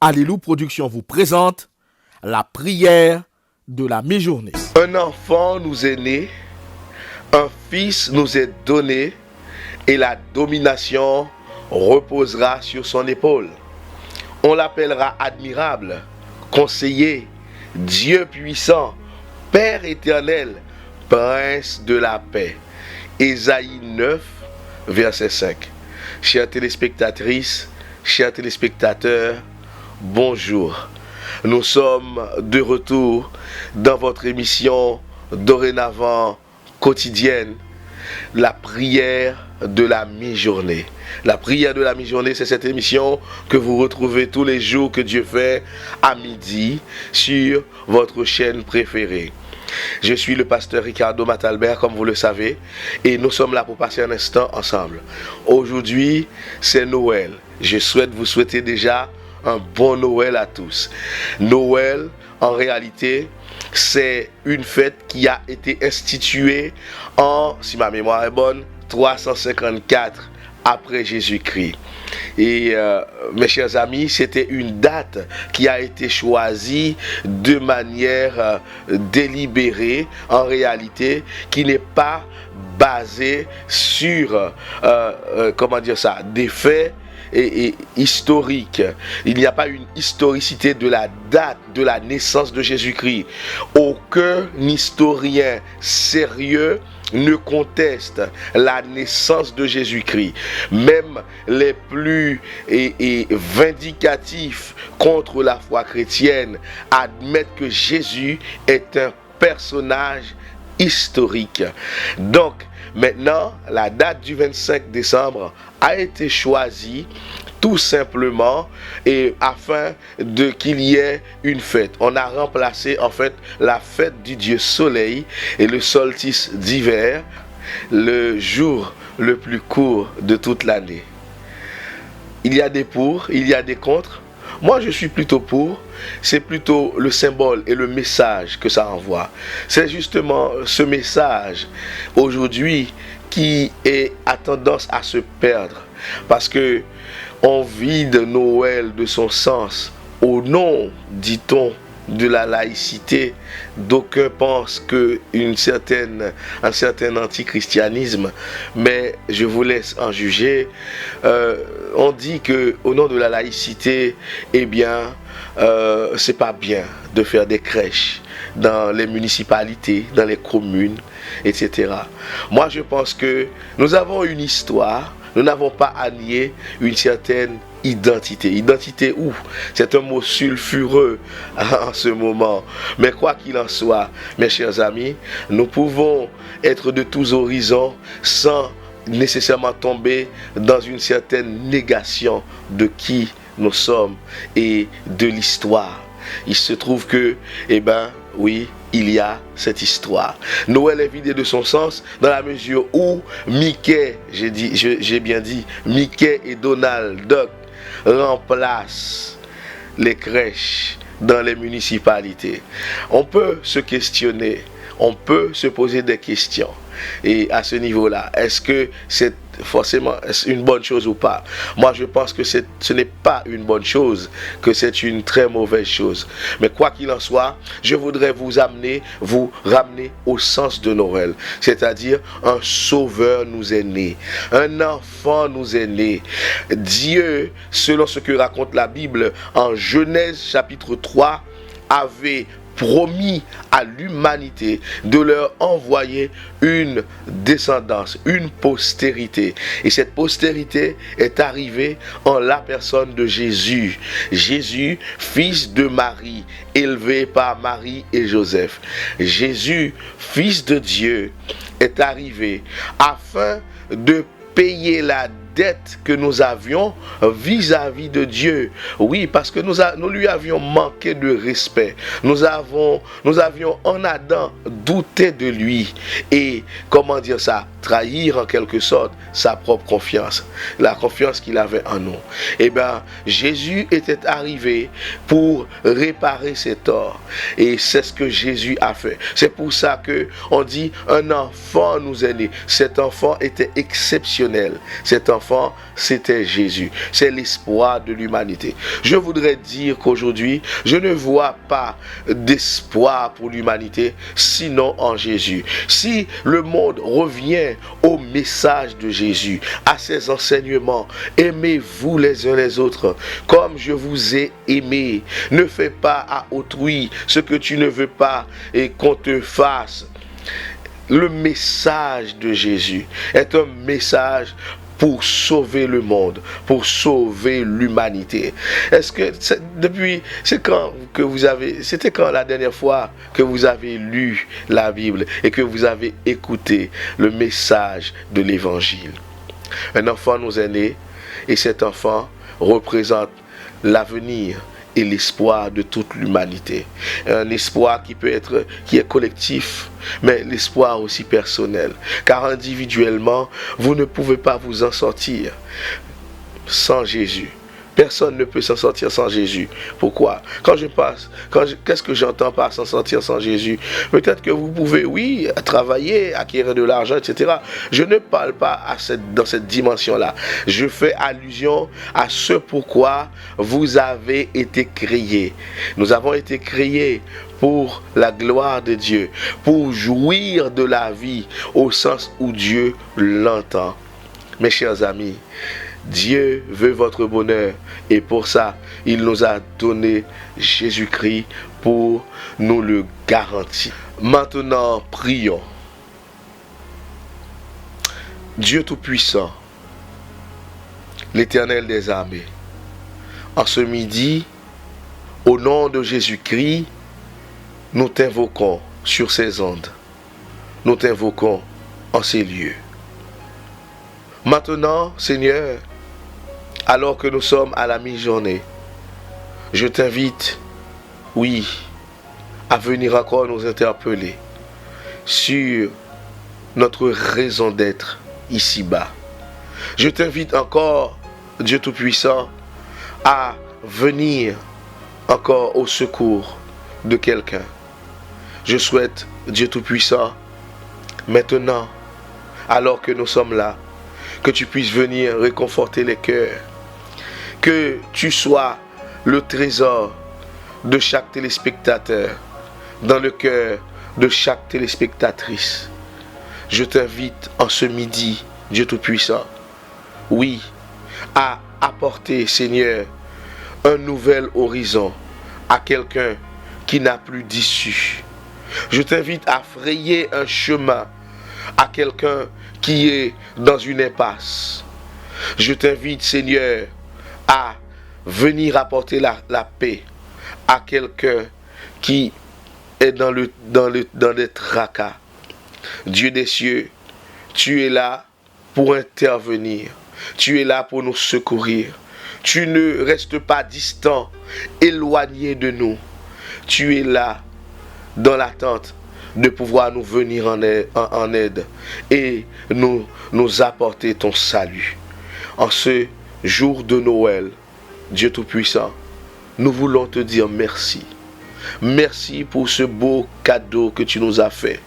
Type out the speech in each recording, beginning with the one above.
Alléluia Production vous présente la prière de la mi-journée. Un enfant nous est né, un fils nous est donné, et la domination reposera sur son épaule. On l'appellera admirable, conseiller, Dieu puissant, Père éternel, Prince de la paix. Ésaïe 9, verset 5. Chères téléspectatrices, chers téléspectateurs, bonjour. Nous sommes de retour dans votre émission dorénavant quotidienne, la prière de la mi-journée. La prière de la mi-journée, c'est cette émission que vous retrouvez tous les jours que Dieu fait à midi sur votre chaîne préférée. Je suis le pasteur Ricardo Matalbert, comme vous le savez, et nous sommes là pour passer un instant ensemble. Aujourd'hui, c'est Noël. Je souhaite vous souhaiter déjà un bon Noël à tous. Noël, en réalité, c'est une fête qui a été instituée en, si ma mémoire est bonne, 354 après Jésus-Christ. Et mes chers amis, c'était une date qui a été choisie de manière délibérée, en réalité, qui n'est pas basée sur, des faits et historique. Il n'y a pas une historicité de la date de la naissance de Jésus-Christ. Aucun historien sérieux ne conteste la naissance de Jésus-Christ. Même les plus vindicatifs contre la foi chrétienne admettent que Jésus est un personnage historique. Donc, maintenant, la date du 25 décembre a été choisie tout simplement afin qu'il y ait une fête. On a remplacé en fait la fête du Dieu Soleil et le solstice d'hiver, le jour le plus court de toute l'année. Il y a des pour, il y a des contre. Moi, je suis plutôt pour. C'est plutôt le symbole et le message que ça envoie. C'est justement ce message aujourd'hui qui a tendance à se perdre. Parce que on vide Noël de son sens au nom, dit-on, de la laïcité. D'aucuns pensent un certain antichristianisme, mais je vous laisse en juger. On dit que au nom de la laïcité, c'est pas bien de faire des crèches dans les municipalités, dans les communes, etc. Moi, je pense que nous avons une histoire. Nous n'avons pas à nier une certaine identité. Identité où? C'est un mot sulfureux en ce moment. Mais quoi qu'il en soit, mes chers amis, nous pouvons être de tous horizons sans nécessairement tomber dans une certaine négation de qui nous sommes et de l'histoire. Il se trouve que, oui, il y a cette histoire. Noël est vidé de son sens dans la mesure où Mickey, j'ai bien dit, Mickey et Donald Duck remplacent les crèches dans les municipalités. On peut se questionner, on peut se poser des questions. Et à ce niveau-là, est-ce que c'est forcément une bonne chose ou pas? Moi, je pense que ce n'est pas une bonne chose, que c'est une très mauvaise chose. Mais quoi qu'il en soit, je voudrais vous ramener au sens de Noël. C'est-à-dire, un sauveur nous est né. Un enfant nous est né. Dieu, selon ce que raconte la Bible, en Genèse chapitre 3, avait promis à l'humanité de leur envoyer une descendance, une postérité. Et cette postérité est arrivée en la personne de Jésus. Jésus, fils de Marie, élevé par Marie et Joseph. Jésus, fils de Dieu, est arrivé afin de payer la dette que nous avions vis-à-vis de Dieu. Oui, parce que nous lui avions manqué de respect. Nous avions en Adam douté de lui et, trahir en quelque sorte sa propre confiance, la confiance qu'il avait en nous. Jésus était arrivé pour réparer ses torts et c'est ce que Jésus a fait. C'est pour ça que on dit un enfant nous est né. Cet enfant était exceptionnel. Cet enfant enfant, c'était Jésus. C'est l'espoir de l'humanité. Je voudrais dire qu'aujourd'hui, je ne vois pas d'espoir pour l'humanité, sinon en Jésus. Si le monde revient au message de Jésus, à ses enseignements, aimez-vous les uns les autres, comme je vous ai aimé. Ne fais pas à autrui ce que tu ne veux pas et qu'on te fasse. Le message de Jésus est un message pour sauver le monde, pour sauver l'humanité. Est-ce que c'était quand la dernière fois que vous avez lu la Bible et que vous avez écouté le message de l'évangile? Un enfant nous est né et cet enfant représente l'avenir et l'espoir de toute l'humanité. Un espoir qui est collectif, mais l'espoir aussi personnel. Car individuellement, vous ne pouvez pas vous en sortir sans Jésus. Personne ne peut s'en sortir sans Jésus. Pourquoi? Qu'est-ce que j'entends par s'en sortir sans Jésus? Peut-être que vous pouvez, oui, travailler, acquérir de l'argent, etc. Je ne parle pas dans cette dimension-là. Je fais allusion à ce pourquoi vous avez été créés. Nous avons été créés pour la gloire de Dieu, pour jouir de la vie au sens où Dieu l'entend. Mes chers amis, Dieu veut votre bonheur et pour ça, il nous a donné Jésus-Christ pour nous le garantir. Maintenant, prions. Dieu Tout-Puissant, l'Éternel des armées, en ce midi, au nom de Jésus-Christ, nous t'invoquons sur ces ondes. Nous t'invoquons en ces lieux. Maintenant, Seigneur, alors que nous sommes à la mi-journée, je t'invite, oui, à venir encore nous interpeller sur notre raison d'être ici-bas. Je t'invite encore, Dieu Tout-Puissant, à venir encore au secours de quelqu'un. Je souhaite, Dieu Tout-Puissant, maintenant, alors que nous sommes là, que tu puisses venir réconforter les cœurs. Que tu sois le trésor de chaque téléspectateur, dans le cœur de chaque téléspectatrice. Je t'invite en ce midi, Dieu Tout-Puissant, oui, à apporter, Seigneur, un nouvel horizon à quelqu'un qui n'a plus d'issue. Je t'invite à frayer un chemin à quelqu'un qui est dans une impasse. Je t'invite, Seigneur, à venir apporter la paix à quelqu'un qui est dans les tracas. Dieu des cieux, tu es là pour intervenir. Tu es là pour nous secourir. Tu ne restes pas distant, éloigné de nous. Tu es là dans l'attente de pouvoir nous venir en aide et nous apporter ton salut. En ce jour de Noël, Dieu Tout-Puissant, nous voulons te dire merci. Merci pour ce beau cadeau que tu nous as fait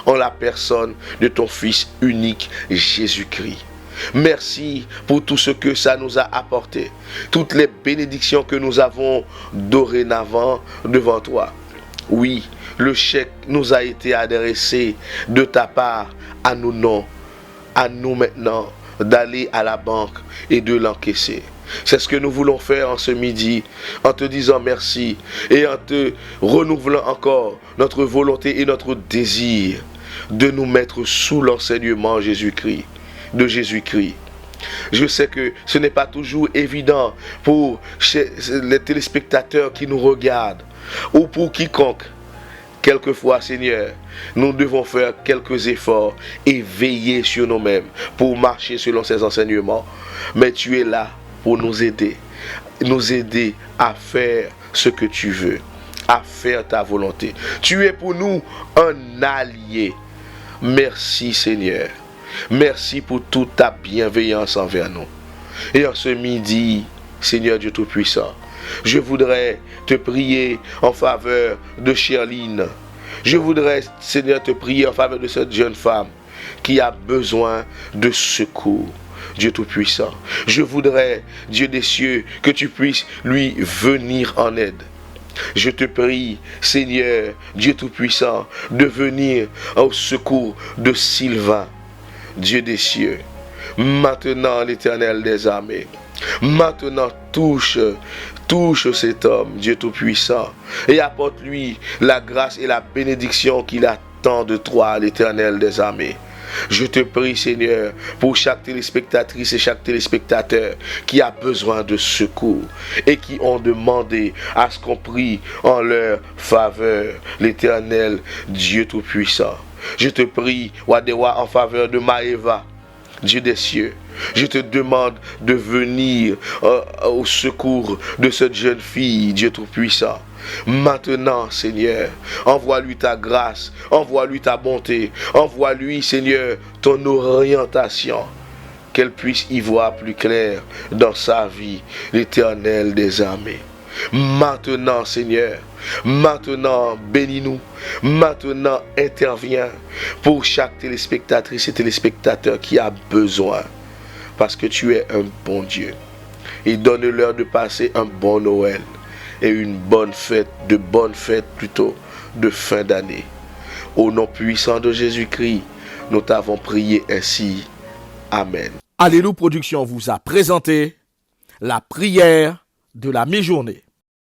en la personne de ton Fils unique Jésus-Christ. Merci pour tout ce que ça nous a apporté, toutes les bénédictions que nous avons dorénavant devant toi. Oui, le chèque nous a été adressé de ta part à nous non, à nous maintenant d'aller à la banque et de l'encaisser. C'est ce que nous voulons faire en ce midi, en te disant merci et en te renouvelant encore notre volonté et notre désir de nous mettre sous l'enseignement de Jésus-Christ. Je sais que ce n'est pas toujours évident pour les téléspectateurs qui nous regardent ou pour quiconque. Quelquefois, Seigneur, nous devons faire quelques efforts et veiller sur nous-mêmes pour marcher selon ces enseignements. Mais tu es là pour nous aider à faire ce que tu veux, à faire ta volonté. Tu es pour nous un allié. Merci, Seigneur. Merci pour toute ta bienveillance envers nous. Et en ce midi, Seigneur Dieu Tout-Puissant, je voudrais te prier en faveur de Sherline. Je voudrais, Seigneur, te prier en faveur de cette jeune femme qui a besoin de secours. Dieu Tout-Puissant. Je voudrais, Dieu des cieux, que tu puisses lui venir en aide. Je te prie, Seigneur, Dieu Tout-Puissant, de venir au secours de Sylvain, Dieu des cieux. Maintenant, l'Éternel des armées, maintenant touche cet homme, Dieu Tout-Puissant, et apporte-lui la grâce et la bénédiction qu'il attend de toi, l'Éternel des armées. Je te prie, Seigneur, pour chaque téléspectatrice et chaque téléspectateur qui a besoin de secours et qui ont demandé à ce qu'on prie en leur faveur, l'Éternel Dieu Tout-Puissant. Je te prie, Wadewa, en faveur de Maëva, Dieu des cieux. Je te demande de venir au secours de cette jeune fille, Dieu Tout-Puissant. Maintenant, Seigneur, envoie-lui ta grâce, envoie-lui ta bonté, envoie-lui, Seigneur, ton orientation, qu'elle puisse y voir plus clair dans sa vie, l'Éternel des armées. Maintenant, Seigneur, maintenant, bénis-nous, maintenant, interviens pour chaque téléspectatrice et téléspectateur qui a besoin, parce que tu es un bon Dieu. Et donne-leur de passer un bon Noël et une bonne fête, plutôt, de fin d'année. Au nom puissant de Jésus-Christ, nous t'avons prié ainsi. Amen. Alléluia Production vous a présenté la prière de la mi-journée.